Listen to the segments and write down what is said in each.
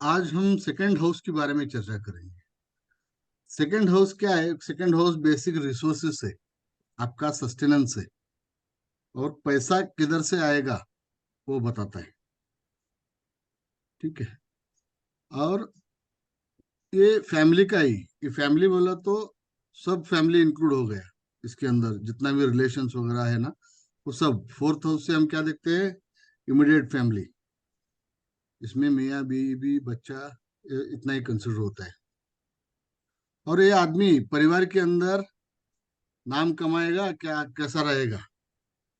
आज हम second house के बारे में चर्चा करेंगे। सेकंड हाउस क्या है? सेकंड हाउस बेसिक रिसोर्सेस है, आपका सस्टेनेंस है, और पैसा किधर से आएगा वो बताता है। ठीक है। और ये फैमिली का ही, ये फैमिली बोला तो सब फैमिली इंक्लूड हो गया इसके अंदर, जितना भी रिलेशंस वगैरह है ना, वो सब। फोर्थ हाउस से हम क्या देखते हैं? Immediate family. इसमें मियाँ बीवी बच्चा, इतना ही कंसिडर होता है। और ये आदमी परिवार के अंदर नाम कमाएगा क्या, कैसा रहेगा,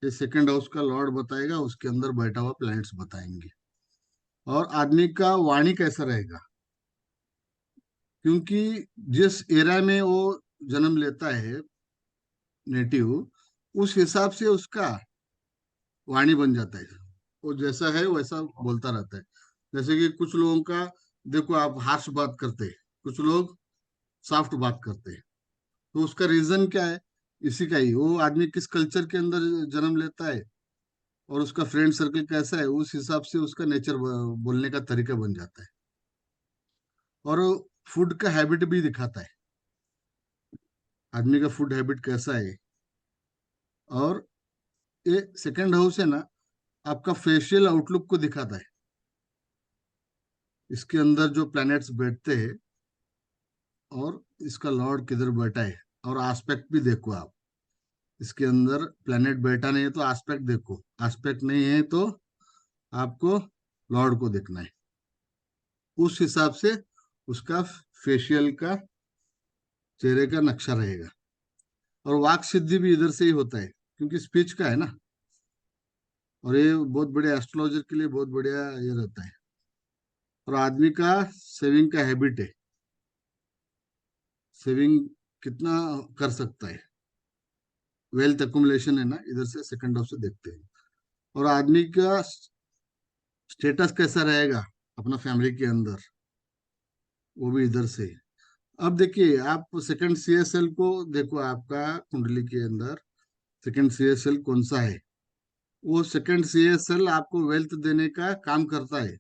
ये सेकंड हाउस का लॉर्ड बताएगा, उसके अंदर बैठा हुआ प्लैनेट्स बताएंगे। और आदमी का वाणी कैसा रहेगा, क्योंकि जिस एरा में वो जन्म लेता है, नेटिव, उस हिसाब से उसका वाणी बन जाता है। वो जैसा है वैसा बोलता रहता है। जैसे कि कुछ लोगों का, देखो आप हार्श बात करते हैं, कुछ लोग सॉफ्ट बात करते हैं। तो उसका रीजन क्या है? इसी का ही, वो आदमी किस कल्चर के अंदर जन्म लेता है और उसका फ्रेंड सर्कल कैसा है, उस हिसाब से उसका नेचर, बोलने का तरीका बन जाता है। और फूड का हैबिट भी दिखाता है, आदमी का फूड हैबिट कैसा है। और ये सेकंड हाउस है ना, आपका फेशियल आउटलुक को दिखाता है। इसके अंदर जो प्लैनेट्स बैठते हैं और इसका लॉर्ड किधर बैठा है, और आस्पेक्ट भी देखो आप। इसके अंदर प्लैनेट बैठा नहीं है तो आस्पेक्ट देखो, आस्पेक्ट नहीं है तो आपको लॉर्ड को देखना है। उस हिसाब से उसका फेशियल का, चेहरे का नक्शा रहेगा। और वाक सिद्धि भी इधर से ही होता है, क्योंकि स्पीच का है ना। और ये बहुत बढ़िया एस्ट्रोलॉजर के लिए बहुत बढ़िया ये रहता है। और आदमी का सेविंग का हैबिट है, सेविंग कितना कर सकता है, वेल्थ अकुमुलेशन है ना, इधर से सेकंड हाउस से देखते हैं। और आदमी का स्टेटस कैसा रहेगा अपना फैमिली के अंदर, वो भी इधर से। अब देखिए आप सेकंड सीएसएल को देखो, आपका कुंडली के अंदर सेकंड सीएसएल कौन सा है। वो सेकंड सीएसएल आपको वेल्थ देने का काम करता है,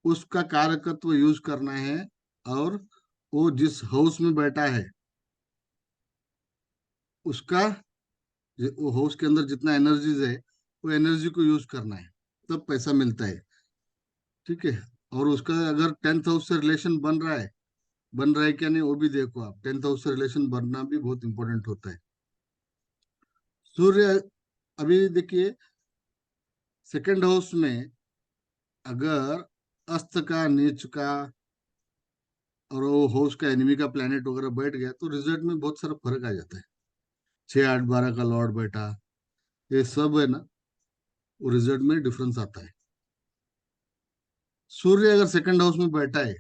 उसका कारकत्व यूज करना है। और वो जिस हाउस में बैठा है उसका, वो हाउस के अंदर जितना एनर्जीज है, वो एनर्जी को यूज करना है, तब पैसा मिलता है। ठीक है। और उसका अगर टेंथ हाउस से रिलेशन बन रहा है क्या नहीं, वो भी देखो आप। टेंथ हाउस से रिलेशन बनना भी बहुत इंपॉर्टेंट होता है। सूर्य, अभी देखिए सेकंड हाउस में अगर अस्त का, नीच का, और वो हाउस का एनिमी का प्लेनेट वगैरह बैठ गया तो रिजल्ट में बहुत सारा फर्क आ जाता है। 6 8 12 का लॉर्ड बैठा, ये सब है ना, वो रिजल्ट में डिफरेंस आता है। सूर्य अगर सेकंड हाउस में बैठा है,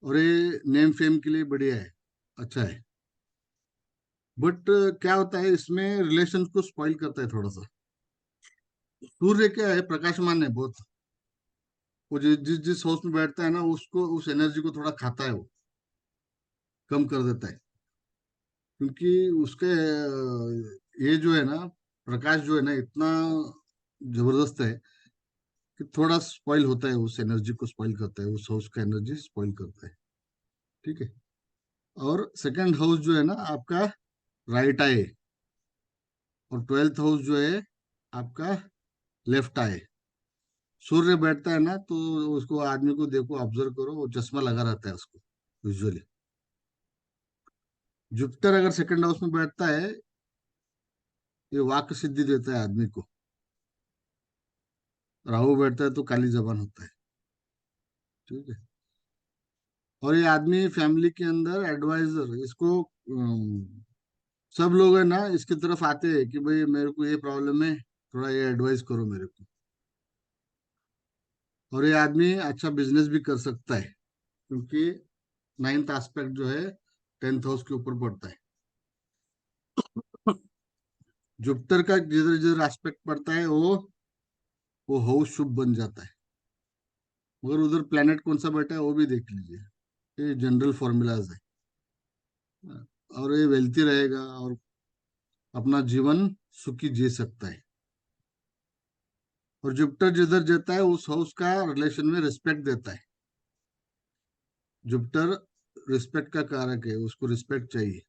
और ये नेम फेम के लिए बढ़िया है, अच्छा है। बट क्या होता है इसमें, रिलेशन को स्पॉइल करता है थोड़ा सा। सूर्य क्या है, प्रकाशमान है बहुत। वो जिस जिस जिस हाउस में बैठता है ना, उसको उस एनर्जी को थोड़ा खाता है वो, कम कर देता है। क्योंकि उसके ये जो है ना, प्रकाश जो है ना, इतना जबरदस्त है कि थोड़ा स्पॉइल होता है, उस एनर्जी को स्पॉइल करता है, उस हाउस का एनर्जी स्पॉइल करता है। ठीक है। और सेकंड हाउस जो है ना आपका, राइट आई। और ट्वेल्थ हाउस जो है आपका, लेफ्ट आई। सूर्य बैठता है ना तो उसको, आदमी को देखो, ऑब्जर्व करो, वो चश्मा लगा रहता है उसको यूजुअली। जुपिटर अगर सेकंड हाउस में बैठता है, ये वाक्य सिद्धि देता है आदमी को। राहु बैठता है तो काली जबान होता है। ठीक है। और ये आदमी फैमिली के अंदर एडवाइजर, इसको सब लोग है ना इसकी तरफ आते हैं कि भाई मेरे को ये प्रॉब्लम है, थोड़ा ये एडवाइस करो मेरे को। और ये आदमी अच्छा बिजनेस भी कर सकता है, क्योंकि नाइन्थ एस्पेक्ट जो है टेंथ हाउस के ऊपर पड़ता है। जुपिटर का जिधर जिधर एस्पेक्ट पड़ता है, वो हाउस शुभ बन जाता है। मगर उधर प्लेनेट कौन सा बैठा है वो भी देख लीजिए। ये जनरल फॉर्मूलाज है। और ये वेल्थी रहेगा और अपना जीवन सुखी जी सकता है। और जुपिटर जिधर जाता है उस हाउस का रिलेशन में रिस्पेक्ट देता है। जुपिटर रिस्पेक्ट का कारक है, उसको रिस्पेक्ट चाहिए।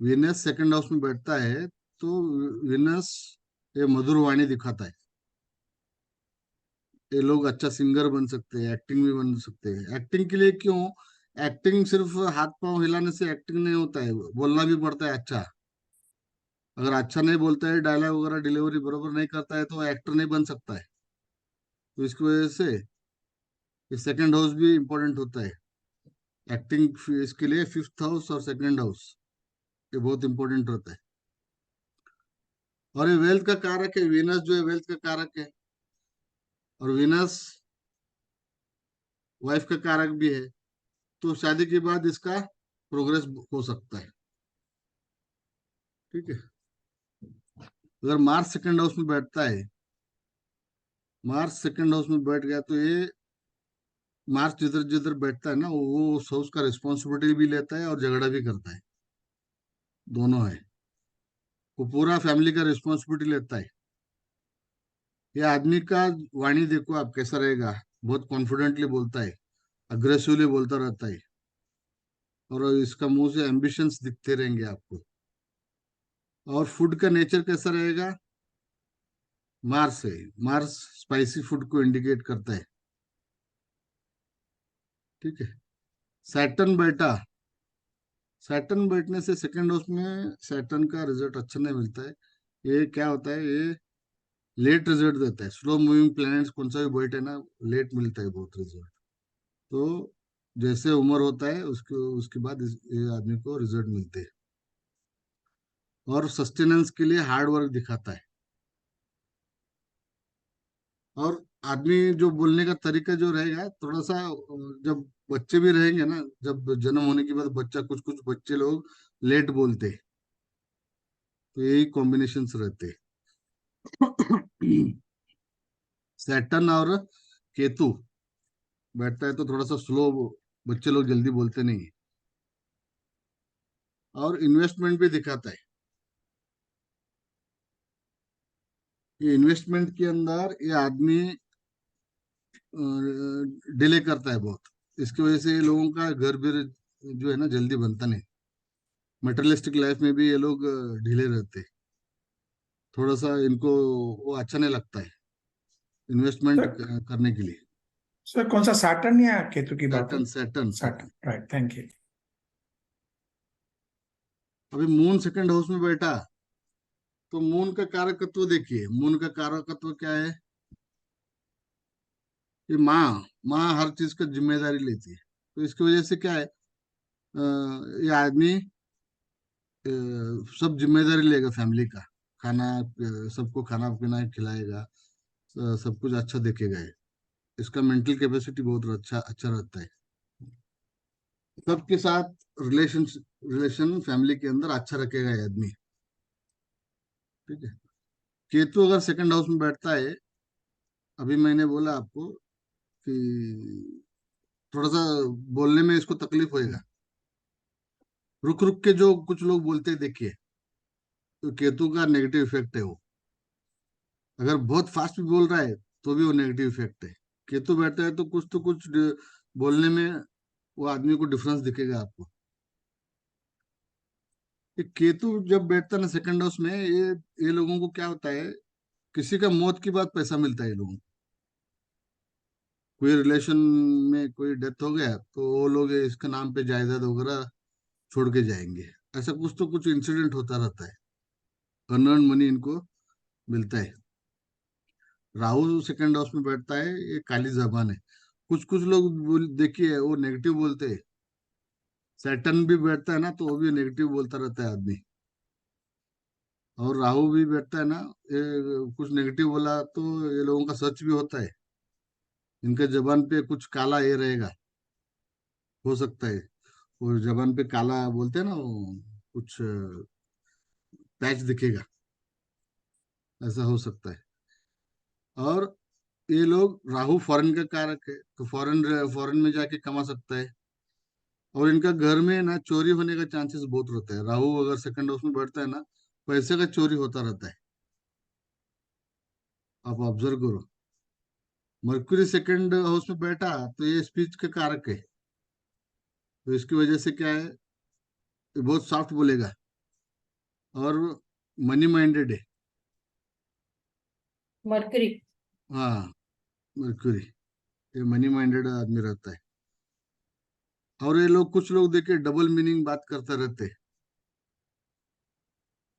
वीनस सेकंड हाउस में बैठता है तो वीनस ये मधुर वाणी दिखाता है। ये लोग अच्छा सिंगर बन सकते हैं, एक्टिंग भी बन सकते हैं। एक्टिंग के लिए क्यों? एक्टिंग सिर्फ हाथ पांव हिलाने से एक्टिंग नहीं होता है, बोलना भी पड़ता है अच्छा। अगर अच्छा नहीं बोलता है, डायलॉग वगैरह डिलीवरी बरोबर नहीं करता है, तो एक्टर नहीं बन सकता है। तो इसकी वजह से ये सेकंड हाउस भी इम्पोर्टेंट होता है एक्टिंग। इसके लिए फिफ्थ हाउस और सेकंड हाउस ये बहुत इंपॉर्टेंट होता है। और ये वेल्थ का कारक है, वीनस जो है वेल्थ का कारक है। और वीनस वाइफ का कारक भी है। तो शादी के बाद इसका प्रोग्रेस हो सकता है। ठीक है। अगर मार्स सेकंड हाउस में बैठता है, मार्स सेकंड हाउस में बैठ गया तो ये मार्स जिधर जिधर बैठता है ना, वो उस हाउस का रिस्पॉन्सिबिलिटी भी लेता है और झगड़ा भी करता है। दोनों है। वो पूरा फैमिली का रिस्पॉन्सिबिलिटी लेता है। ये आदमी का वाणी देखो आप कैसा रहेगा। बहुत कॉन्फिडेंटली बोलता है, अग्रेसिवली बोलता रहता है। और इसका मुंह से एम्बिशंस दिखते रहेंगे आपको। और फूड का नेचर कैसा रहेगा? मार्स है। मार्स स्पाइसी फूड को इंडिकेट करता है। ठीक है। सैटर्न बैठा, सैटर्न बैठने से सेकंड हाउस में सैटर्न का रिजल्ट अच्छा नहीं मिलता है। ये क्या होता है, ये लेट रिजल्ट देता है। स्लो मूविंग प्लैनेट्स कौन सा भी बैठे ना, लेट मिलता है बहुत रिजल्ट। तो जैसे उम्र होता है उसके उसके बाद ये आदमी को रिजल्ट मिलते हैं। और सस्टेनेंस के लिए हार्ड वर्क दिखाता है। और आदमी जो बोलने का तरीका जो रहेगा थोड़ा सा, जब बच्चे भी रहेंगे ना, जब जन्म होने के बाद बच्चा, कुछ कुछ बच्चे लोग लेट बोलते हैं। तो यही कॉम्बिनेशंस रहते हैं। सैटर्न और केतु बैठता है तो थोड़ा सा स्लो, बच्चे लोग जल्दी बोलते नहीं है। और इन्वेस्टमेंट भी दिखाता है। ये इन्वेस्टमेंट के अंदर ये आदमी डिले करता है बहुत। इसकी वजह से ये लोगों का घर भी जो है ना जल्दी बनता नहीं। मटेरियलिस्टिक लाइफ में भी ये लोग ढीले रहते हैं। थोड़ा सा इनको वो अच्छा नहीं लगता है इन्वेस्टमेंट सर करने के लिए। सर कौन सा, सैटर्न या केतु की बात है? Saturn Saturn Saturn, Saturn. Right, thank you. अभी मून सेकंड हाउस में बैठा तो मून का कारकत्व देखिए। मून का कारकत्व क्या है? ये माँ, माँ हर चीज का जिम्मेदारी लेती है। तो इसकी वजह से क्या है, ये आदमी सब जिम्मेदारी लेगा फैमिली का। खाना, सबको खाना पीना खिलाएगा, सब कुछ अच्छा देखेगा ये। इसका मेंटल कैपेसिटी बहुत अच्छा अच्छा रहता है। सबके साथ रिलेशन रिलेशन फैमिली के अंदर अच्छा रखेगा ये आदमी। ठीक है। केतु अगर सेकंड हाउस में बैठता है, अभी मैंने बोला आपको कि थोड़ा सा बोलने में इसको तकलीफ होएगा। रुक रुक के जो कुछ लोग बोलते हैं देखिए, तो केतु का नेगेटिव इफेक्ट है वो। अगर बहुत फास्ट भी बोल रहा है तो भी वो नेगेटिव इफेक्ट है। केतु बैठता है तो कुछ बोलने में वो आदमी को डिफरेंस दिखेगा आपको। ये केतु जब बैठता है ना सेकंड हाउस में, ये लोगों को क्या होता है, किसी का मौत के बाद पैसा मिलता है ये लोगों को। कोई रिलेशन में कोई डेथ हो गया तो वो लोग इसके नाम पे जायदाद वगैरह छोड़ के जाएंगे। ऐसा कुछ तो कुछ इंसिडेंट होता रहता है। अनर्न मनी इनको मिलता है। राहु सेकंड हाउस में बैठता है, ये काली जबान है। कुछ कुछ लोग देखिए वो नेगेटिव बोलते हैं। सैटर्न भी बैठता है ना तो वो भी नेगेटिव बोलता रहता है आदमी। और राहु भी बैठता है ना, ये कुछ नेगेटिव बोला तो ये लोगों का सच भी होता है। इनके जबान पे कुछ काला ये रहेगा, हो सकता है। वो जबान पे काला बोलते हैं ना, वो कुछ पैच दिखेगा, ऐसा हो सकता है। और ये लोग, राहु फॉरेन का कारक है तो फॉरेन फॉरेन में जाके कमा सकता है। और इनका घर में ना चोरी होने का चांसेस बहुत रहता है। राहु अगर सेकंड हाउस में बैठता है ना, पैसे का चोरी होता रहता है। आप ऑब्जर्व करो। मर्क्यूरी सेकंड हाउस में बैठा तो ये स्पीच का कारक है, तो इसकी वजह से क्या है, ये बहुत सॉफ्ट बोलेगा और मनी माइंडेड है। मरकरी। हाँ, मर्क्यूरी, ये मनी माइंडेड आदमी रहता है। और ये लोग, कुछ लोग देखिए डबल मीनिंग बात करते रहते हैं।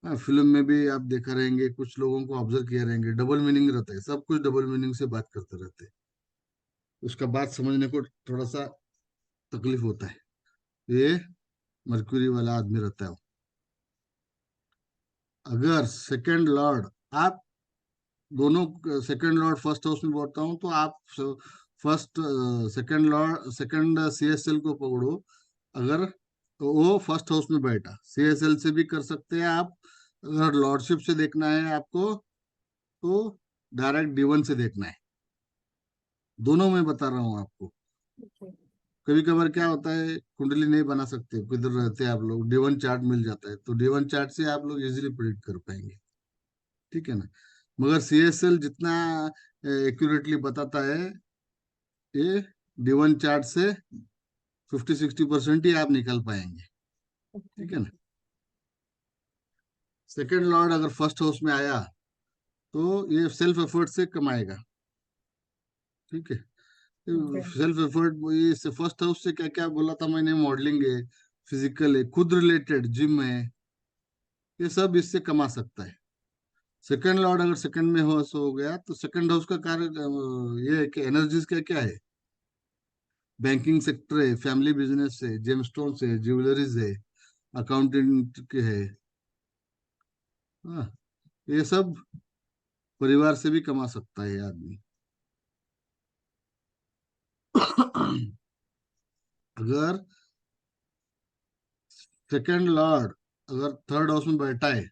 हाँ, फिल्म में भी आप देखा रहेंगे, कुछ लोगों को ऑब्जर्व किया रहेंगे, डबल मीनिंग रहता है, सब कुछ डबल मीनिंग से बात करते रहते हैं। उसका बात समझने को थोड़ा सा तकलीफ होता है। ये मर्क्यूरी वाला आदमी रहता है। अगर सेकंड लॉर्ड, आप दोनों सेकंड लॉर्ड फर्स्ट हाउस में बोलता हूँ, तो आप first second Lord, second CSL को पकड़ो। अगर तो वो फर्स्ट हाउस में बैठा, सीएसएल से भी कर सकते हैं आप। अगर लॉर्डशिप से देखना है आपको, तो डायरेक्ट D1 से देखना है। दोनों में बता रहा हूँ आपको। कभी कभार क्या होता है, कुंडली नहीं बना सकते, किधर रहते हैं आप लोग, D1 चार्ट मिल जाता है, तो D1 चार्ट से आप लोग इजीली प्रिडिक्ट कर पाएंगे। ठीक है ना। मगर सीएसएल जितना एक्यूरेटली बताता है, ये D1 चार्ट से 50-60% ही आप निकल पाएंगे। ठीक है ना। सेकंड लॉर्ड अगर फर्स्ट हाउस में आया, तो ये सेल्फ एफर्ट से कमाएगा। ठीक है। सेल्फ एफर्ट, ये फर्स्ट हाउस से क्या क्या बोला था मैंने, मॉडलिंग है, फिजिकल है, खुद रिलेटेड जिम है, ये सब इससे कमा सकता है। सेकंड लॉर्ड अगर सेकंड में हो गया, तो सेकंड हाउस का कार्य ये है कि एनर्जीज क्या क्या है, बैंकिंग सेक्टर है, फैमिली बिजनेस है, जेमस्टोन है, ज्वेलरीज है, अकाउंटेंट के है। हाँ, ये सब परिवार से भी कमा सकता है ये आदमी। अगर सेकंड लॉर्ड अगर थर्ड हाउस में बैठा है,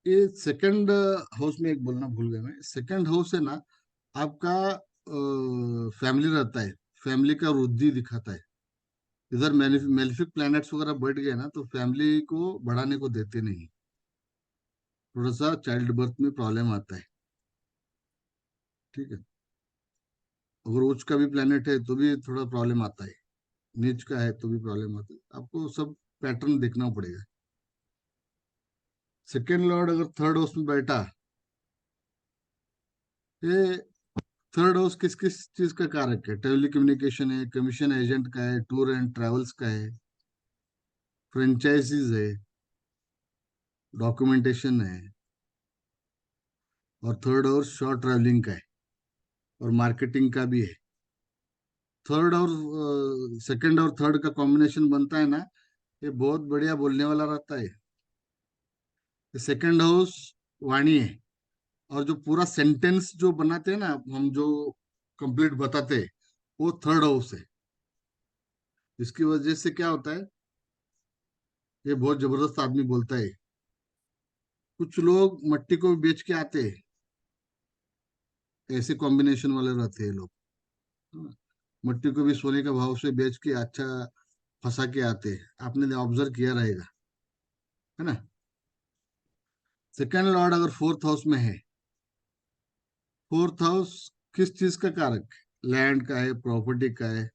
ये सेकंड हाउस में एक बोलना भूल गया मैं, सेकंड हाउस है ना, आपका फैमिली रहता है, फैमिली का वृद्धि दिखाता है। इधर मेलिफिक प्लैनेट्स वगैरह बैठ गए ना, तो फैमिली को बढ़ाने को देते नहीं, थोड़ा सा चाइल्ड बर्थ में प्रॉब्लम आता है। ठीक है। अगर उच्च का भी प्लैनेट है तो भी थोड़ा प्रॉब्लम आता है, नीच का है तो भी प्रॉब्लम आता है, आपको सब पैटर्न देखना पड़ेगा। सेकेंड लॉर्ड अगर थर्ड हाउस में बैठा, ये थर्ड हाउस किस किस चीज का कारक है, टेलीकम्युनिकेशन है, कमीशन एजेंट का है, टूर एंड ट्रैवल्स का है, फ्रेंचाइजीज है, डॉक्यूमेंटेशन है, और थर्ड हाउस शॉर्ट ट्रैवलिंग का है, और मार्केटिंग का भी है। थर्ड और सेकंड और थर्ड का कॉम्बिनेशन बनता है ना, ये बहुत बढ़िया बोलने वाला रहता है। सेकंड हाउस वाणी है, और जो पूरा सेंटेंस जो बनाते हैं ना हम, जो कंप्लीट बताते हैं, वो थर्ड हाउस है। इसकी वजह से क्या होता है, ये बहुत जबरदस्त आदमी बोलता है। कुछ लोग मट्टी को भी बेच के आते हैं, ऐसे कॉम्बिनेशन वाले रहते हैं लोग। हाँ, मट्टी को भी सोने का भाव से बेच के अच्छा फंसा के आते हैं, आपने ऑब्जर्व किया रहेगा, है ना। सेकंड लॉर्ड अगर फोर्थ हाउस में है, फोर्थ हाउस किस चीज का कारक है, लैंड का है, प्रॉपर्टी का है,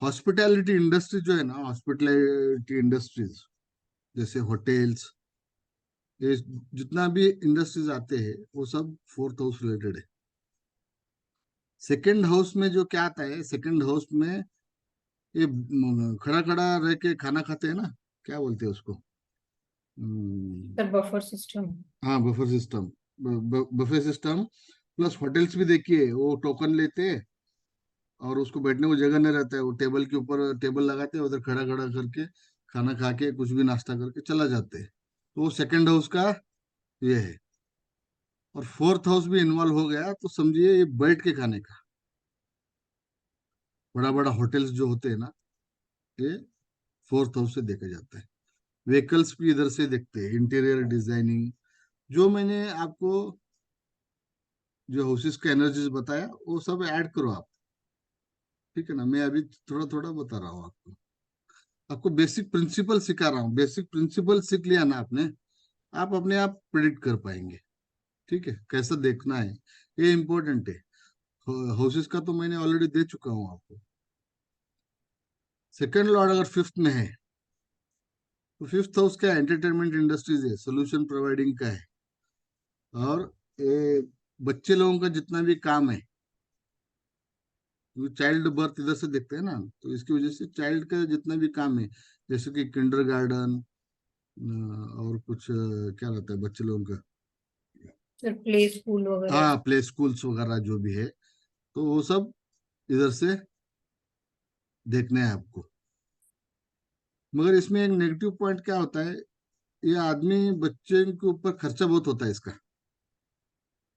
हॉस्पिटैलिटी इंडस्ट्री जो है ना, हॉस्पिटैलिटी इंडस्ट्रीज जैसे होटल्स, ये जितना भी इंडस्ट्रीज आते हैं, वो सब फोर्थ हाउस रिलेटेड है। सेकंड हाउस में जो क्या आता है, सेकंड हाउस में ये खड़ा खड़ा रह के खाना खाते हैं ना, क्या बोलते हैं उसको, हम्म, सर बफर सिस्टम। हाँ, buffer system. Buffet system plus hotels भी देखिए, वो टोकन लेते हैं और उसको बैठने को जगह नहीं रहता है, वो टेबल के ऊपर टेबल लगाते हैं, उधर खड़ा खड़ा करके खाना खा के कुछ भी नाश्ता करके चला जाते हैं। तो वो सेकंड हाउस का ये है। और फोर्थ हाउस भी इन्वॉल्व हो गया तो समझिए ये बैठ के खाने का, बड़ा बड़ा होटल्स जो होते हैं ना, ये फोर्थ हाउस से देखा जाता है। व्हीकल्स भी इधर से देखते हैं, इंटीरियर डिजाइनिंग, जो मैंने आपको जो हाउसेस का एनर्जीज बताया, वो सब ऐड करो आप। ठीक है ना, मैं अभी थोड़ा थोड़ा बता रहा हूँ आपको, आपको बेसिक प्रिंसिपल सिखा रहा हूँ, बेसिक प्रिंसिपल सीख लिया ना आपने, आप अपने आप प्रिडिक्ट कर पाएंगे। ठीक है, कैसा देखना है ये इम्पोर्टेंट है। हाउसेस का तो मैंने ऑलरेडी दे चुका हूँ आपको। सेकंड लॉर्ड अगर फिफ्थ में है, तो फिफ्थ हाउस क्या एंटरटेनमेंट इंडस्ट्रीज है, सोल्यूशन प्रोवाइडिंग का है। और ये बच्चे लोगों का जितना भी काम है, चाइल्ड बर्थ इधर से देखते हैं ना, तो इसकी वजह से चाइल्ड का जितना भी काम है, जैसे कि किंडर गार्डन और कुछ क्या रहता है बच्चे लोगों का, सर प्ले स्कूल वगैरह हाँ सब। प्ले स्कूल्स वगैरह जो भी है, तो वो सब इधर से देखने हैं आपको। मगर इसमें एक नेगेटिव पॉइंट क्या होता है, ये आदमी बच्चे के ऊपर खर्चा बहुत होता है इसका।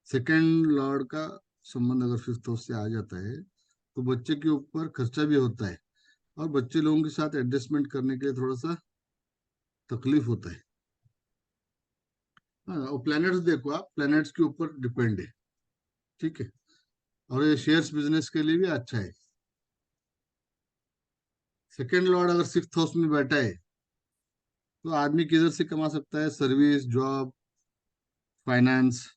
सेकंड लॉर्ड का संबंध अगर फिफ्थ हाउस से आ जाता है, तो बच्चे के ऊपर खर्चा भी होता है, और बच्चे लोगों के साथ एडजस्टमेंट करने के लिए थोड़ा सा तकलीफ होता है। हाँ, और प्लैनेट्स देखो आप, प्लैनेट्स के ऊपर डिपेंड है। ठीक है, और ये शेयर्स बिजनेस के लिए भी अच्छा है। सेकंड लॉर्ड अगर सिक्स्थ हाउस में बैठा है, तो आदमी किधर से कमा सकता है, service, job, finance.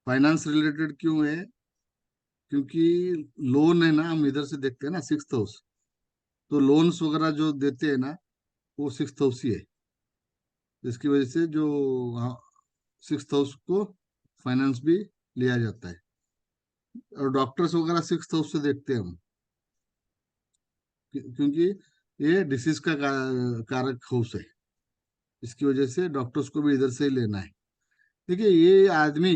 Finance related क्यों है, क्योंकि लोन है ना, हम इधर से देखते हैं ना सिक्स्थ हाउस, तो लोन्स वगैरह जो देते हैं ना, वो सिक्स्थ हाउस ही है। जिसकी वजह से जो सिक्स्थ हाउस को फाइनेंस भी लिया जाता है। और डॉक्टर्स वगैरह सिक्स्थ हाउस से देखते हैं हम, क्योंकि ये डिसीज का कारक हाउस है। इसकी वजह से डॉक्टर्स को भी इधर से ही लेना है। देखिए, ये आदमी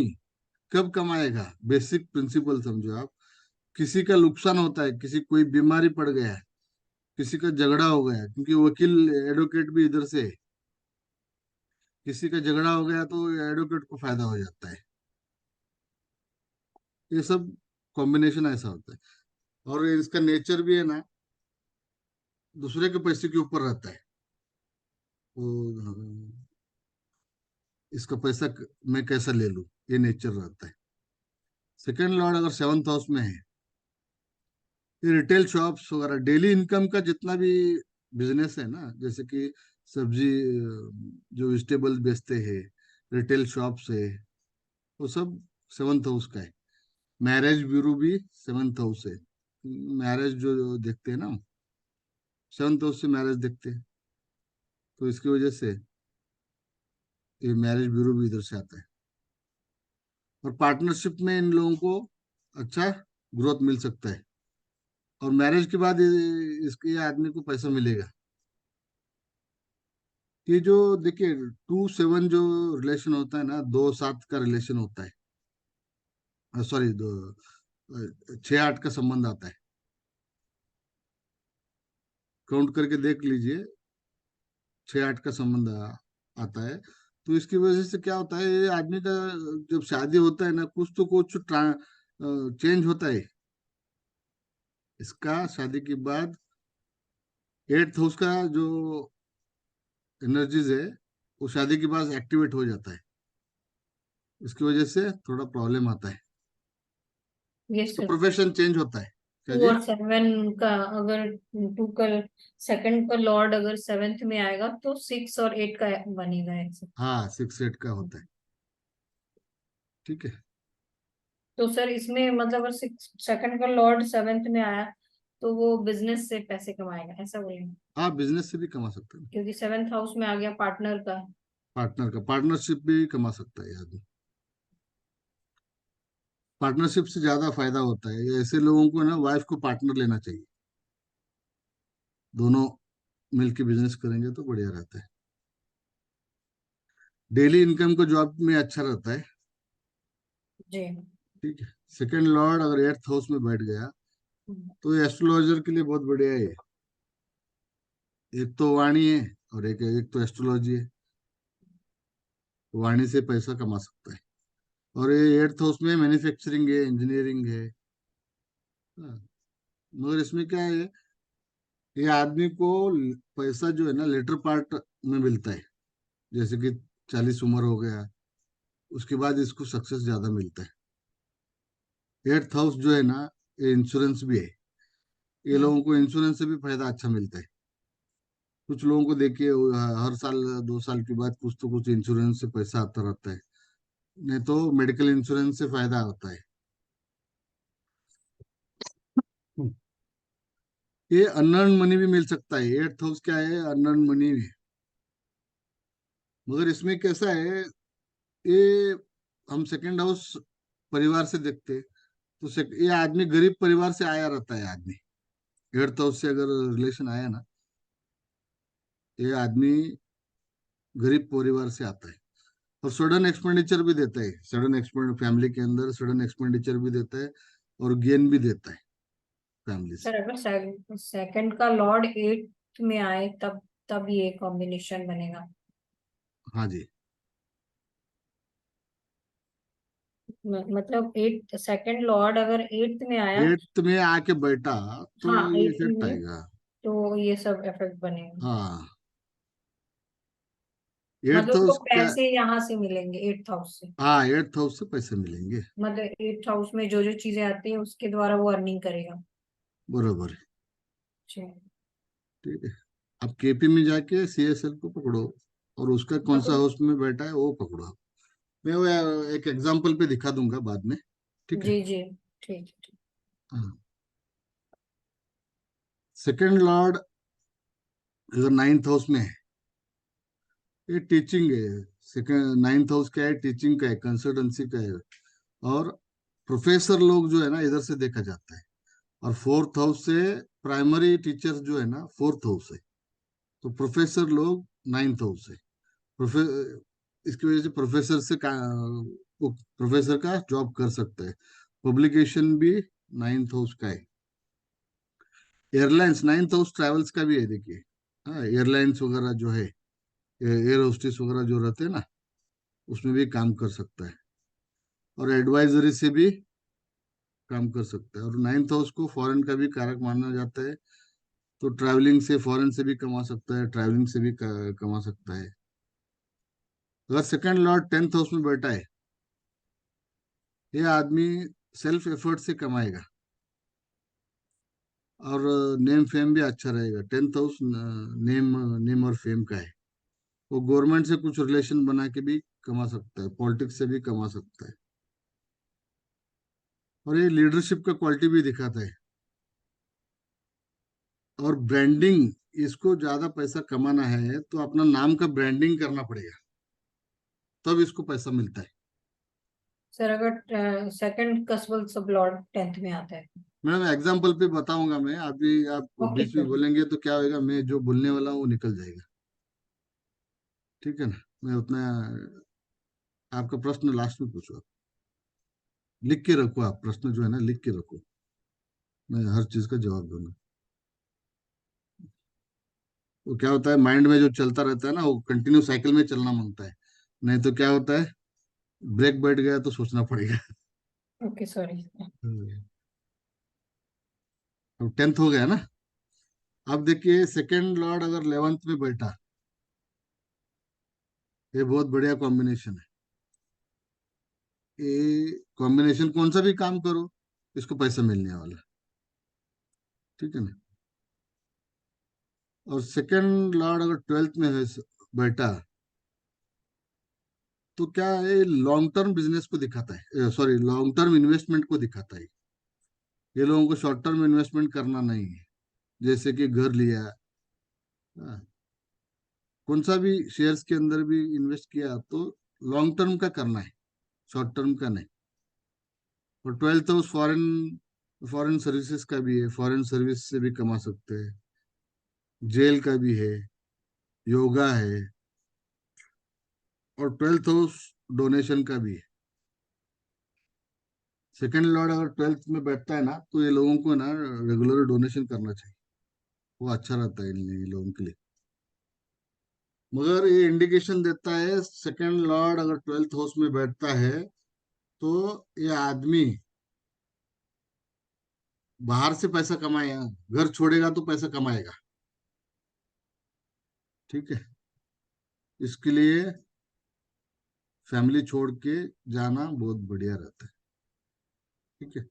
कब कमाएगा, बेसिक प्रिंसिपल समझो आप। किसी का नुकसान होता है, किसी कोई बीमारी पड़ गया है, किसी का झगड़ा हो गया, क्योंकि वकील एडवोकेट भी इधर से है। किसी का झगड़ा हो गया तो एडवोकेट को फायदा हो जाता है। ये सब कॉम्बिनेशन ऐसा होता है। और इसका नेचर भी है ना, दूसरे के पैसे के ऊपर रहता है। वो इसका पैसा मैं कैसा ले लूं, ये नेचर रहता है। सेकेंड लॉर्ड अगर सेवंथ हाउस में है, ये रिटेल शॉप्स वगैरह, डेली इनकम का जितना भी बिजनेस है ना, जैसे कि सब्जी, जो वेजिटेबल बेचते हैं, रिटेल शॉप्स है, वो सब सेवंथ हाउस का है। मैरिज ब्यूरो भी सेवंथ हाउस है। मैरिज जो देखते हैं ना, सेवंथ हाउस से मैरिज देखते हैं, तो इसकी वजह से ये मैरिज ब्यूरो भी इधर से आता है। और पार्टनरशिप में इन लोगों को अच्छा ग्रोथ मिल सकता है। और मैरिज के बाद इसके आदमी को पैसा मिलेगा। ये जो देखिए, 2-7 जो रिलेशन होता है ना, 2-7 का रिलेशन होता है, सॉरी, 6-8 का संबंध आता है। काउंट करके देख लीजिए, 6-8 का संबंध आता है। तो इसकी वजह से क्या होता है, ये आदमी का जब शादी होता है ना, कुछ तो कुछ चेंज होता है इसका शादी के बाद। एट्थ हाउस का जो एनर्जीज है, वो शादी के बाद एक्टिवेट हो जाता है। इसकी वजह से थोड़ा प्रॉब्लम आता है। यस तो सर। प्रोफेशन चेंज होता है। क्या 2 जी? और 7 का अगर 2 का सेकंड का लॉर्ड अगर 7th में आएगा तो 6 और 8 का बनेगा ऐसे। हाँ, 6-8 का होता है। ठीक है। तो सर इसमें मतलब अगर सेकंड का लॉर्ड 7th में आया तो वो बिजनेस से पैसे कमाएगा ऐसा बोलेंगे। हाँ, बिजनेस से भी कमा सकता है। क्योंकि 7th हाउस में आ गया पार्टनर का। पार्टनर का, पार्टनरशिप भी कमा सकता है ये आदमी। पार्टनरशिप से ज्यादा फायदा होता है। ये ऐसे लोगों को ना वाइफ को पार्टनर लेना चाहिए। दोनों मिलके बिजनेस करेंगे तो बढ़िया रहता है। डेली इनकम को जॉब में अच्छा रहता है। जी। ठीक है। सेकंड लॉर्ड अगर एट्थ हाउस में बैठ गया, तो एस्ट्रोलॉजर के लिए बहुत बढ़िया है। एक तो वाणी है, और एक एक तो एस्ट्रोलॉजी है। वाणी से पैसा कमा सकता है। और ये एट्थ हाउस में मैन्युफैक्चरिंग है, इंजीनियरिंग है। हाँ, मगर इसमें क्या है, ये आदमी को पैसा जो है ना लेटर पार्ट में मिलता है। जैसे कि 40 उम्र हो गया, उसके बाद इसको सक्सेस ज्यादा मिलता है। एट्थ हाउस जो है ना, ये इंश्योरेंस भी है। ये हम्म। लोगों को इंश्योरेंस से भी फायदा अच्छा मिलता है। कुछ लोगों को देखिए हर साल 2 साल के बाद कुछ तो कुछ इंश्योरेंस से पैसा आता रहता है, नहीं तो मेडिकल इंश्योरेंस से फायदा होता है। हम्म। ये अनअर्न मनी भी मिल सकता है, 8 हाउस क्या है, अनअर्न मनी भी। मगर इसमें कैसा है, ये हम सेकंड हाउस परिवार से देखते हैं, तो ये आदमी गरीब परिवार से आया रहता है आदमी। 8 हाउस से अगर रिलेशन आया ना, ये आदमी गरीब परिवार से आता है। और सडन एक्सपेंडिचर भी देता है, सडन एक्सपेंड फैमिली के अंदर सडन एक्सपेंडिचर भी देता है, और गेन भी देता है फैमिली से। सर अगर सेकंड का लॉर्ड एट्थ में आए तब तब ये कॉम्बिनेशन बनेगा। हाँ जी। मतलब एट सेकंड लॉर्ड अगर एट्थ में आया। 8th में आके बैठा तो हाँ ये एट्थ इफेक्ट में, आएगा। तो ये सब इफेक्ट बनेगा। हाँ, मतलब 8th उसको हाउस का। पैसे यहाँ से मिलेंगे एट्थ हाउस से। हाँ, 8th हाउस से पैसे मिलेंगे। मतलब एट्थ हाउस में जो जो चीजें आती हैं उसके द्वारा वो अर्निंग करेगा। बरोबर है। जी। ठीक है। अब केपी में जाके सीएसएल को पकड़ो, और उसका कौन सा हाउस में बैठा है वो पकड़ो। मैं वो एक एग्जांपल पे दिखा दूंगा बाद में। ठीक है। जी जी ठीक है। हाँ। सेकंड लॉर्ड अगर 9th हाउस में है, ये टीचिंग है। सेकंड 9th हाउस क्या है, टीचिंग का है, कंसल्टेंसी का है। और प्रोफेसर लोग जो है ना, इधर से देखा जाता है। और 4th हाउस से प्राइमरी टीचर्स जो है ना, 4th हाउस है। तो प्रोफेसर लोग 9th हाउस है। प्रोफे इसकी वजह से वो प्रोफेसर का जॉब कर सकता है। पब्लिकेशन भी 9th हाउस का है। एयरलाइंस 9th हाउस ट्रैवल्स का भी है, देखिए। हाँ, एयरलाइंस वगैरह जो है, एयर होस्टेस वगैरह जो रहते हैं ना, उसमें भी काम कर सकता है। और एडवाइजरी से भी काम कर सकता है। और 9th हाउस को फॉरेन का भी कारक माना जाता है। तो ट्रैवलिंग से, फॉरेन से भी कमा सकता है, ट्रैवलिंग से भी कमा सकता है। अगर सेकंड लॉर्ड 10th हाउस में बैठा है, ये आदमी सेल्फ एफर्ट से कमाएगा, और नेम फेम भी अच्छा रहेगा। 10th हाउस नेम नेम और फेम का है। वो गवर्नमेंट से कुछ रिलेशन बना के भी कमा सकता है, पॉलिटिक्स से भी कमा सकता है। और ये लीडरशिप का क्वालिटी भी दिखाता है। और ब्रांडिंग, इसको ज्यादा पैसा कमाना है तो अपना नाम का ब्रांडिंग करना पड़ेगा, तब इसको पैसा मिलता है। सर अगर सेकंड कस्बल सब लॉर्ड टेंथ में आता है। मैडम एग्जाम्पल पे बताऊंगा मैं, अभी आप ओके बीच में सर। बोलेंगे तो क्या होगा, मैं जो बोलने वाला हूँ वो निकल जाएगा। ठीक है ना। मैं उतना, आपका प्रश्न लास्ट में पूछो। लिख के रखो, आप प्रश्न जो है ना लिख के रखो, मैं हर चीज का जवाब दूंगा। वो क्या होता है, माइंड में जो चलता रहता है ना, वो कंटिन्यू साइकिल में चलना मांगता है। नहीं तो क्या होता है, ब्रेक बैठ गया तो सोचना पड़ेगा। Okay sorry. अब 10th हो गया ना। अब देखिए सेकंड लॉर्ड अगर 11th में बैठा, ये बहुत बढ़िया कॉम्बिनेशन है। ये कॉम्बिनेशन कौन सा भी काम करो, इसको पैसा मिलने वाला। ठीक है ना। और सेकंड लॉर्ड अगर 12th में है बैठा, तो क्या है, लॉन्ग टर्म बिजनेस को दिखाता है, सॉरी लॉन्ग टर्म इन्वेस्टमेंट को दिखाता है। ये लोगों को शॉर्ट टर्म इन्वेस्टमेंट करना नहीं है। जैसे कि घर लिया, हाँ, कौन सा भी शेयर्स के अंदर भी इन्वेस्ट किया तो लॉन्ग टर्म का करना है, शॉर्ट टर्म का नहीं। और 12th house foreign foreign services का भी है, फॉरेन सर्विस से भी कमा सकते हैं। जेल का भी है, योगा है। और 12th हाउस डोनेशन का भी है। सेकंड लॉर्ड अगर 12th में बैठता है ना, तो ये लोगों को ना रेगुलर डोनेशन करना चाहिए। वो अच्छा रहता है इन लोगों के लिए। मगर ये इंडिकेशन देता है, सेकंड लॉर्ड अगर 12th हाउस में बैठता है, तो ये आदमी बाहर से पैसा कमाएगा, घर छोड़ेगा तो पैसा कमाएगा। ठीक है। इसके लिए फैमिली छोड़ के जाना बहुत बढ़िया रहता है। ठीक है।